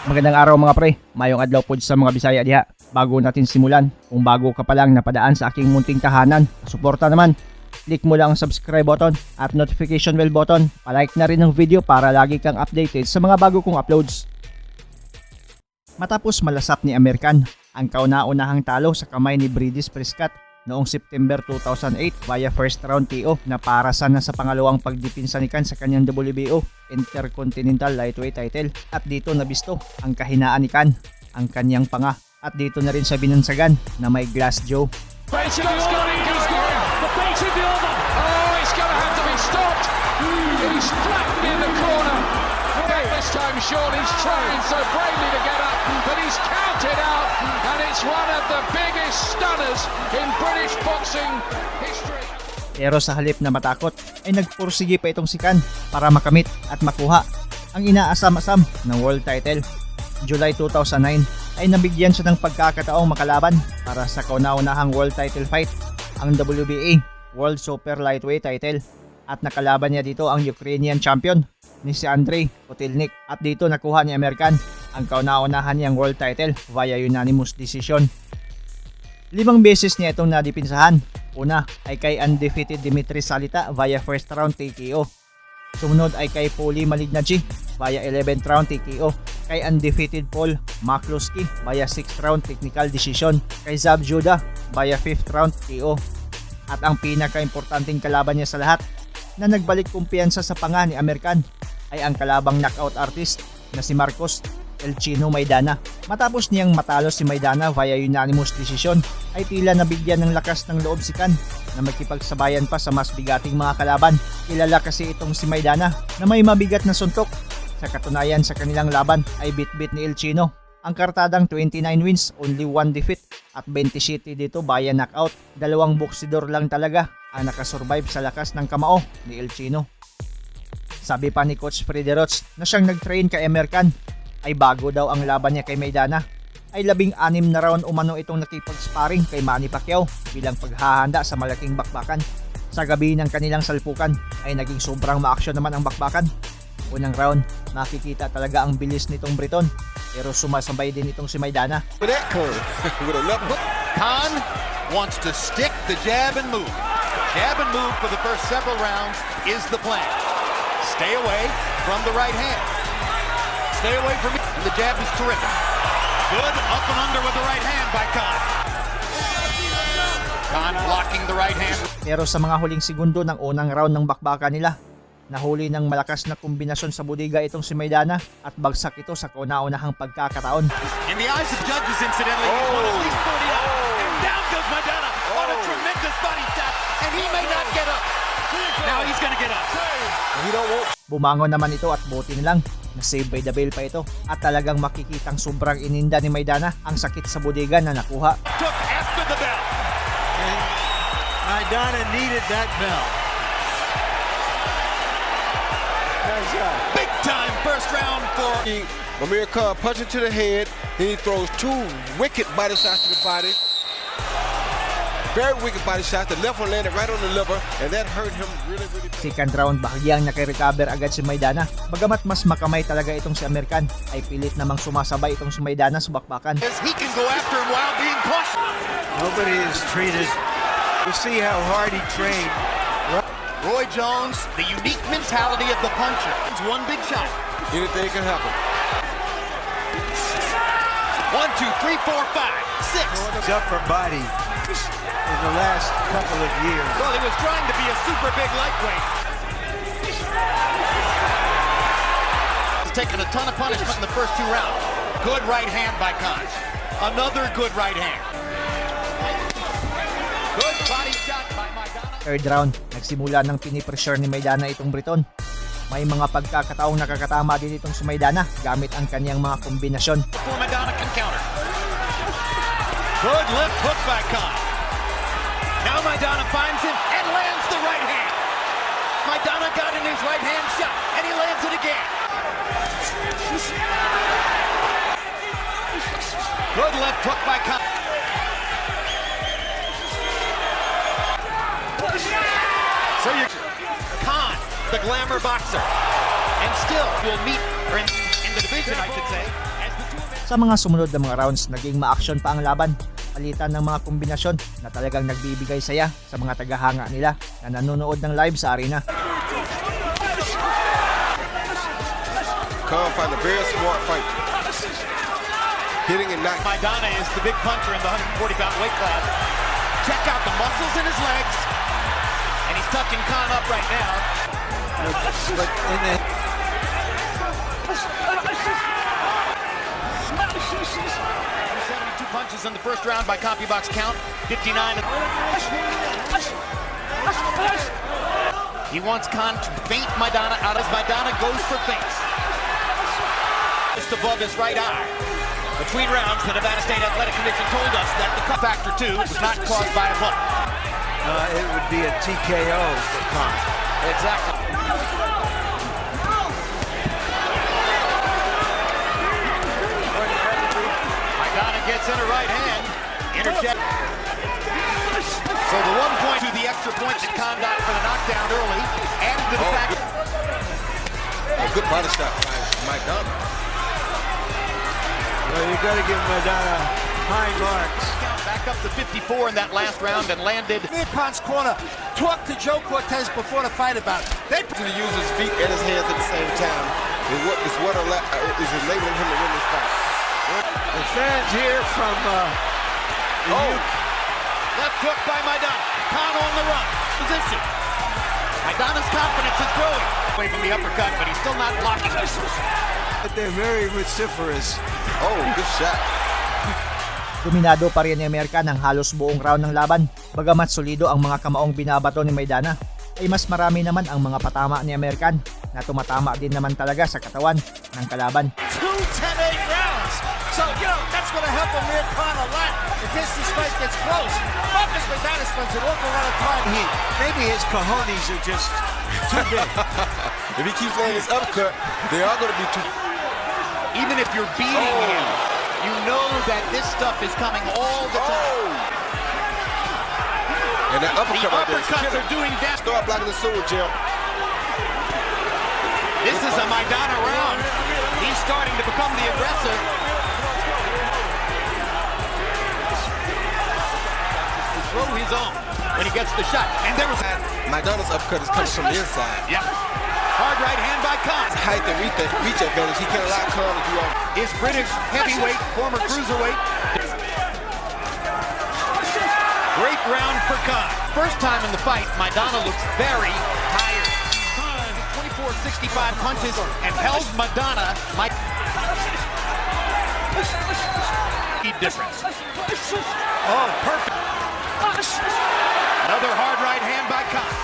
Magandang araw mga pre, mayong adlaw po sa mga Bisaya diha. Bago natin simulan, kung bago ka pa lang napadaan sa aking munting tahanan, suporta naman. Click mo lang ang subscribe button at notification bell button. Palike na rin ang video para lagi kang updated sa mga bago kong uploads. Matapos malasap ni American ang kauna-unahang talo sa kamay ni Bridis Prescott noong September 2008 via first round KO na parasan na sa pangalawang pagdipinsa ni Khan sa kanyang WBO Intercontinental Lightweight title, at dito nabisto ang kahinaan ni Khan, ang kanyang panga, at dito na rin sa binansagan na may glass jaw. He's flat near the corner. This time Shawnee's trying so bravely to get up, but he's counted out, and it's one of the biggest stunners in British boxing history. Pero sa halip na matakot ay nagpursige pa itong si Khan para makamit at makuha ang inaasam-asam na world title. July 2009 ay nabigyan siya ng pagkakataong makalaban para sa kauna-unahang world title fight, ang WBA World Super Lightweight title, at nakalaban niya dito ang Ukrainian champion ni si Andrei Kotelnik, at dito nakuha ni American ang kauna-unahan niyang world title via unanimous decision. 5 beses niya itong nadipinsahan. Una ay kay undefeated Dmitry Salita via first round TKO. Sumunod ay kay Poli Malignaggi via 11th round TKO. Kay undefeated Paul Makluski via 6th round technical decision. Kay Zab Judah via 5th round KO. At ang pinaka-importanting kalaban niya sa lahat na nagbalik kumpiyansa sa panga ni American ay ang kalabang knockout artist na si Marcos El Chino Maidana. Matapos niyang matalo si Maidana via unanimous decision ay tila nabigyan ng lakas ng loob si Khan na makipagsabayan pa sa mas bigating mga kalaban. Kilala kasi itong si Maidana na may mabigat na suntok. Sa katunayan, sa kanilang laban ay bit-bit ni El Chino ang kartadang 29 wins, only 1 defeat, at 27 dito via knockout. 2 boksidor lang talaga ang nakasurvive sa lakas ng kamao ni El Chino. Sabi pa ni Coach Freddy Roach na siyang nag-train kay American ay bago daw ang laban niya kay Maidana ay 16 na round umano itong nakipag-sparring kay Manny Pacquiao bilang paghahanda sa malaking bakbakan. Sa gabi ng kanilang salpukan ay naging sobrang ma-action naman ang bakbakan. Unang round, makikita talaga ang bilis nitong Briton, pero sumasabay din itong si Maidana. Khan wants to stick the jab and move. Jab and move for the first several rounds is the plan. Stay away from the right hand. Stay away from it. The jab is terrific. Good up and under with the right hand by Khan. Khan blocking the right hand. Pero sa mga huling segundo ng unang round ng bakbakan nila, nahuli ng malakas na kombinasyon sa budiga itong si Maidana at bagsak ito sa kauna-unahang pagkakataon. In the eyes of judges, incidentally, he's one of these 40 up. And down goes Maidana on a tremendous body tap, and he may not get up. Now he's gonna get up. Bumangon naman ito at buti na lang na save by the bell pa ito, at talagang makikitang sobrang ininda ni Maidana ang sakit sa budiga na nakuha. Took after the bell. And Maidana needed that bell. Big time first round for Amir Khan punches to the head, then he throws 2 wicked body shots to the body. Very wicked body shots. The left one landed right on the liver, and that hurt him really bad. Second round, bahagyang naki-recover agad si Maidana. Bagamat mas makamay talaga itong si American, ay pilit namang sumasabay itong si Maidana sa bakbakan. he can go after him while being cautious. Nobody is treated. You see how hard he trained. Roy Jones, the unique mentality of the puncher. It's one big shot. Anything can happen. 1, 2, 3, 4, 5, 6. His upper body in the last couple of years. Well, he was trying to be a super big lightweight. He's taken a ton of punishment in the first 2 rounds. Good right hand by Khan. Another good right hand. Good body shot by Maidana. Third round, nagsimula ng pinipressure ni Maidana itong Briton. May mga pagkakataong nakakatama din itong si Maidana gamit ang kanyang mga kombinasyon. Before Maidana can counter. Good left hook by Khan. Now Maidana finds him and lands the right hand. Maidana got in his right hand shot, and he lands it again. Good left hook by Khan. So you Khan, the glamour boxer, and still will meet in the division, I should say, as the Sa mga sumunod na mga rounds, naging ma-action pa ang laban. Palitan ng mga kombinasyon na talagang nagbibigay saya sa mga tagahanga nila na nanonood ng live sa arena. Khan find a very smart fight. Hitting and knocking. Maidana is the big puncher in the 140-pound weight class. Check out the muscles in his legs. And he's tucking Khan up right now. But in the 72 punches in the first round by CompuBox count. 59. He wants Khan to feint Maidana out as Maidana goes for feints. Just above his right eye. Between rounds, the Nevada State Athletic Commission told us that the cut factor 2 was not caused by a bump. it would be a TKO for Khan. Exactly. Maidana gets in a right hand. Interject. So the 1 point to the extra point that Khan got for the knockdown early added to the fact. A good body shot by Maidana. Well, you got to give Maidana high marks. Back up to 54 in that last round and landed. Amir Khan's corner talked to Joe Cortez before the fight about it. They To use his feet and his hands at the same time is what is enabling him to win this fight. The fans here from Left hook by Maidana. Khan on the run. Position. Maidana's confidence is growing. Away from the uppercut, but he's still not blocking this. but they're very vociferous. Oh, good shot. Dominado pa rin ni American ang halos buong round ng laban. Bagamat solido ang mga kamaong binabato ni Maidana, ay mas marami naman ang mga patama ni American na tumatama din naman talaga sa katawan ng kalaban. 2 10-8 rounds. So, that's going to help Amir Khan a lot in case this fight gets close. Marcus Maidana spends an awful lot of time here. Maybe his cojones are just too big. If he keeps landing his uppercut, they are going to be too. Even if you're beating him, you know that this stuff is coming all the time. And that The uppercut right there is uppercuts killing. are doing that. Start blocking the sword, Jim. This is a Maidana round. He's starting to become the aggressor. Throw his own when he gets the shot. And there was that. Maidana's uppercut is coming from the inside. Yep. Hard right hand by Khan. Height and reach advantage. He can't allow Khan to do all. Is British heavyweight, former cruiserweight. Great round for Khan. First time in the fight, Maidana looks very tired. Khan, 24-65 punches and held Maidana. Difference. Oh, perfect. Another hard right hand by Khan.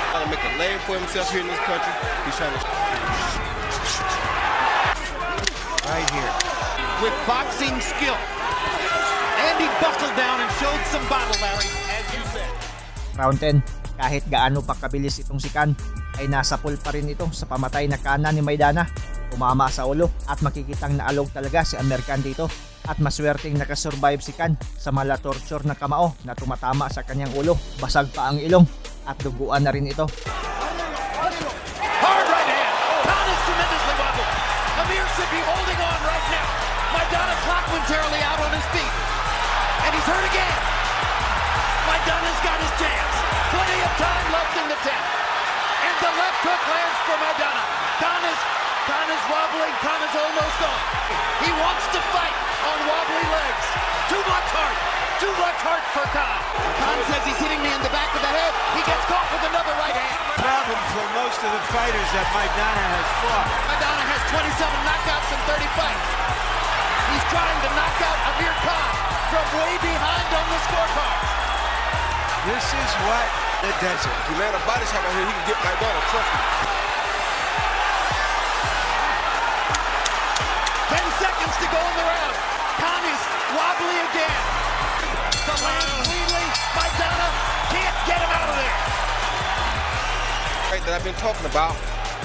Trying to make a name for himself here in this country. He's trying to. Right here. With boxing skill. And he buckled down and showed some battle, Larry, as you said. Round 10, kahit gaano pa kabilis itong si Khan, ay nasa pool pa rin ito sa pamatay na kanan ni Maidana. Umama sa ulo at makikitang naalog talaga si American dito. At maswerteng nakasurvive si Khan sa mala torture na kamao na tumatama sa kanyang ulo. Basag pa ang ilong at duguan na rin ito. Hard right hand. Khan is tremendously wobbled. Amir should be holding on right now. Maidana clocked momentarily out on his feet. And he's hurt again. Maidana's got his chance. Plenty of time left in the 10th. And the left hook lands for Maidana. Khan is wobbling. Khan is almost gone. He wants to fight on wobbly legs. Too much heart for Khan. Khan says he's hitting me in the back of the head. He gets caught with another right hand. Problem for most of the fighters that Maidana has fought. Maidana has 27 knockouts in 30 fights. He's trying to knock out Amir Khan from way behind on the scorecard. This is what the desert. If he land a body shot right here, he can get Maidana. Trust me. 10 seconds to go in the round. Khan is wobbly again. The land cleanly. Maidana can't get him out of there. Right that I've been talking about.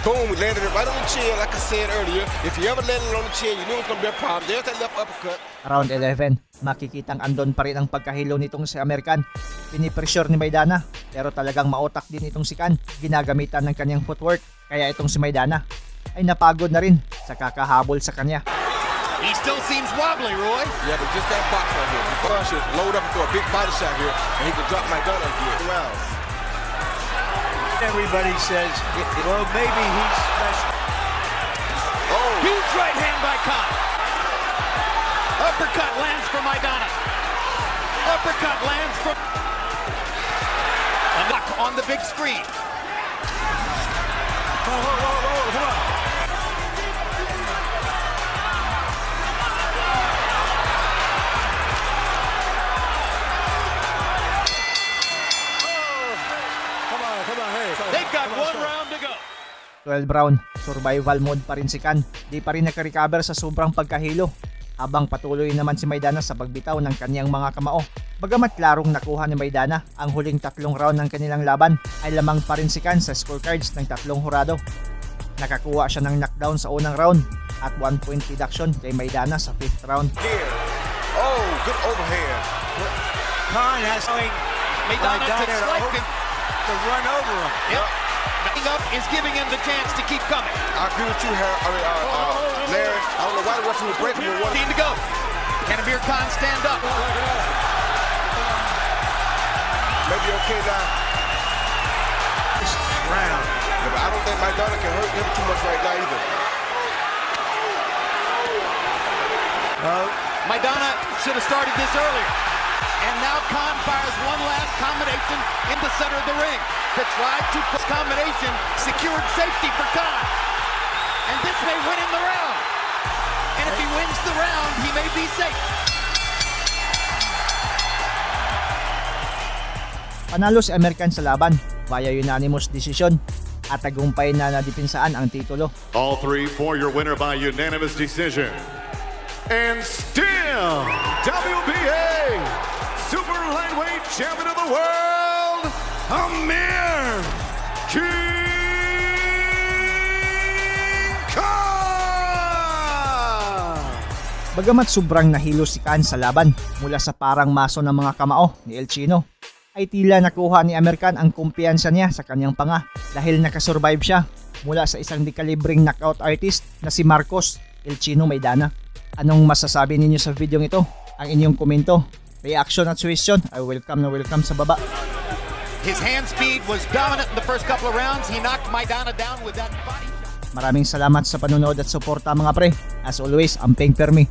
Boom, we landed it right on the chin, like I said earlier. If you ever landed it on the chin, you knew it was going to be a problem. There's that left uppercut. Round 11, makikitang andon pa rin ang pagkahilo nitong si American. Pinipressure ni Maidana, pero talagang maotak din itong si Khan. Ginagamitan ng kanyang footwork, kaya itong si Maidana ay napagod na rin sa kakahabol sa kanya. He still seems wobbly, Roy. Yeah, but just that box right here. He should load up and throw a big body shot here, and he can drop Maidana again. Rounds. Everybody says, well, maybe he's special. Oh, Huge right hand by Khan. Uppercut lands for Maidana. Uppercut lands for... A knock on the big screen. They've got one round to go. 12 round, survival mode pa rin si Khan. Di pa rin nakarecover sa sobrang pagkahilo. Habang patuloy naman si Maidana sa pagbitaw ng kanyang mga kamao. Bagamat klarong nakuha ni Maidana ang huling 3 round ng kanilang laban, ay lamang pa rin si Khan sa scorecards ng 3 hurado. Nakakuha siya ng knockdown sa unang round at 1 point deduction kay Maidana sa 5th round. here. Oh, good overhand. Khan has going Maidana to slice him. to run over him. Yep. Knocking up is giving him the chance to keep coming. I agree with you, Larry. I don't know why the referee was breaking him. Need to go. Can Amir Khan stand up? Maybe okay now. This round. Yeah, but I don't think Maidana can hurt him too much right now either. Maidana should have started this earlier. And now Khan fires one last combination in the center of the ring. To try to push combination, secured safety for Khan. And this may win him the round. And if he wins the round, he may be safe. Panalo si Amir Khan sa laban via unanimous decision at tagumpay na nadepinsaan ang titulo. All three for your winner by unanimous decision. And still, WBA Super Lightweight Champion of the World, Amir King Khan! Bagamat sobrang nahilo si Khan sa laban mula sa parang maso ng mga kamao ni El Chino, ay tila nakuha ni Amir Khan ang kumpiyansa niya sa kanyang panga dahil nakasurvive siya mula sa isang dekalibreng knockout artist na si Marcos El Chino Maidana. Anong masasabi ninyo sa video ito? Ang inyong komento, reaction at suggestion ay welcome na welcome sa baba. His hand speed was dominant in the first couple of rounds. He knocked Maidana down with that body shot. Maraming salamat sa panonood at suporta mga pre. As always, amping permi.